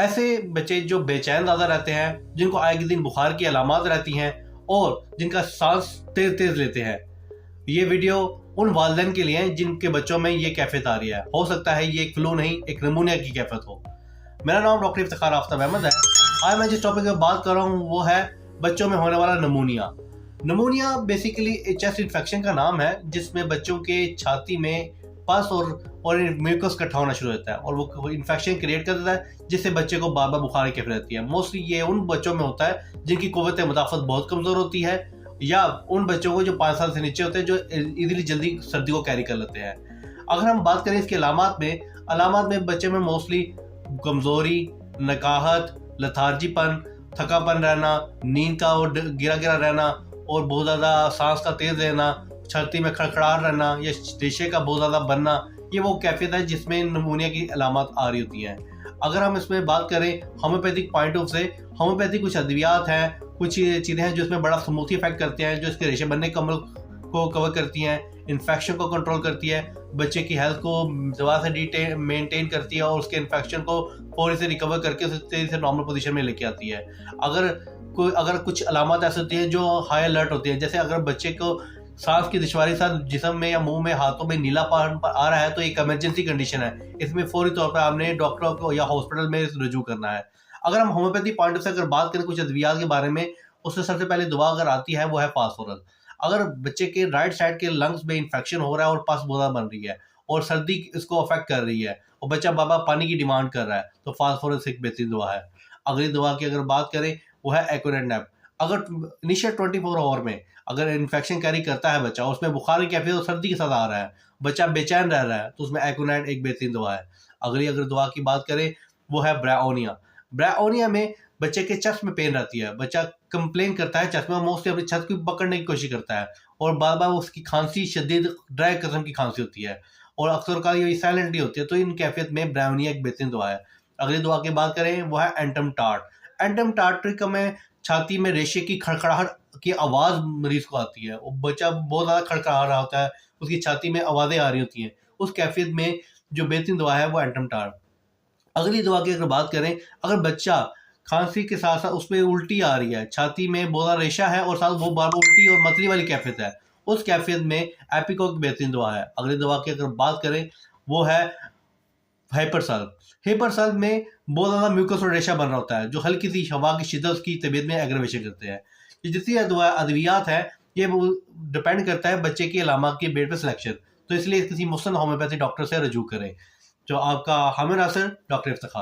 ऐसे बच्चे जो बेचैन ज़्यादा रहते हैं, जिनको आए दिन बुखार की अलामात रहती हैं और जिनका सांस तेज तेज लेते हैं, ये वीडियो उन वालिदैन के लिए हैं जिनके बच्चों में ये कैफियत आ रही है। हो सकता है ये एक फ्लू नहीं, एक निमोनिया की कैफियत हो। मेरा नाम डॉक्टर इफ्तिखार आफ्ताब अहमद है। आज मैं जिस टॉपिक पर बात कर रहा हूँ वो है बच्चों में होने वाला pneumonia. Pneumonia basically chest infection का नाम है, जिसमें बच्चों के छाती में पस और म्यूकस इकट्ठा होना शुरू होता है और वो इन्फेक्शन क्रिएट कर देता है, जिससे बच्चे को बार बार बुखार की कैफियत रहती है। मोस्टली ये उन बच्चों में होता है जिनकी कुव्वत मुदाफ़त बहुत कमज़ोर होती है, या उन बच्चों को जो 5 साल से नीचे होते हैं, जो इजीली जल्दी सर्दी को कैरी कर लेते हैं। अगर हम बात करें इसके अलामात में बच्चे में मोस्टली कमज़ोरी, नकाहत, लथार्जीपन, थकापन रहना, नींद का और गिरा गिरा रहना और बहुत ज़्यादा सांस का तेज़ लेना, छाती में खड़खड़ाहट रहना या रेशे का बहुत ज़्यादा बनना, ये वो कैफियत है जिसमें निमोनिया की अलामत आ रही होती हैं। अगर हम इसमें बात करें होम्योपैथिक पॉइंट ऑफ से, होम्योपैथी कुछ अद्वियात हैं, कुछ चीज़ें हैं जो इसमें बड़ा स्मूथली इफेक्ट करते हैं, जो इसके रेशे बनने को कवर करती हैं, इन्फेक्शन को कंट्रोल करती है, बच्चे की हेल्थ को दवा से मेंटेन करती है और उसके इन्फेक्शन को फौरी से रिकवर करके उसे तेज़ी से नॉर्मल पोजीशन में लेके आती है। अगर कुछ अलामत ऐसी होती हैं जो हाई अलर्ट होती हैं, जैसे अगर बच्चे को सांस की दुश्वारी साथ जिस्म में या मुंह में, हाथों में नीलापन आ रहा है, तो एक इमरजेंसी कंडीशन है। इसमें फौरी तौर पर आपने डॉक्टर को या हॉस्पिटल में रुजू करना है। अगर हम होम्योपैथी पॉइंट से अगर बात करें कुछ अद्वियात के बारे में, उससे सबसे पहले दवा अगर आती है वो है फास्फोरस। अगर बच्चे के राइट साइड के लंग्स में इन्फेक्शन हो रहा है और पस बहुत ज़्यादा बन रही है और सर्दी इसको अफेक्ट कर रही है और बच्चा बाबा पानी की डिमांड कर रहा है, तो फास्फोरस एक बेहतरीन दवा है। अगली दवा की अगर बात करें वो है एक्रोनेट। अगर इनिशियल 24 आवर में अगर इन्फेक्शन कैरी करता है बच्चा, उसमें बुखार की कैफियत और सर्दी के साथ आ रहा है, बच्चा बेचैन रह रहा है, तो उसमें एक्रोनेट एक बेहतरीन दवा है। अगली अगर दवा की बात करें वो है ब्रायोनिया। ब्रायोनिया में बच्चे के चेस्ट में पेन रहती है, बच्चा कंप्लेन करता है चेस्ट में, मोस्टली अपनी छत को पकड़ने की कोशिश करता है और बार बार उसकी खांसी शदीद ड्राई किस्म की खांसी होती है और अक्सर का ये साइलेंटली होती है, तो इन कैफियत में ब्रायोनिया एक बेहतरीन दवा है। अगली दवा की बात करें वो है एंटम टार्ट। एंटम टार्ट्रिक में छाती में रेशे की खड़खड़ाहट की आवाज़ मरीज को आती है और बच्चा बहुत ज़्यादा खड़खड़ा रहा होता है, उसकी छाती में आवाज़ें आ रही होती हैं। उस कैफियत में जो बेहतरीन दवा है वो एंटम टार्ट। अगली दवा की अगर बात करें, अगर बच्चा खांसी के साथ साथ उसमें उल्टी आ रही है, छाती में बहुत ज़्यादा रेशा है और साथ वो बार बार उल्टी और मतली वाली कैफियत है, उस कैफियत में एपिको बेहतरीन दवा है। अगली दवा की अगर बात करें वो है हाइपरसल। हाइपरसल में बहुत ज़्यादा म्यूकस और रेशा बन रहा होता है, जो हल्की सी हवा की शिद्दत उसकी तबीयत में एग्रवेशन करते हैं। ये जितनी अद्वियात है ये डिपेंड करता है बच्चे की अलामत के बेड पर सिलेक्शन, तो इसलिए किसी मुस्लिम होम्योपैथी डॉक्टर से रजू करें। जो आपका हामिद नासिर, डॉक्टर इफ्तिखार।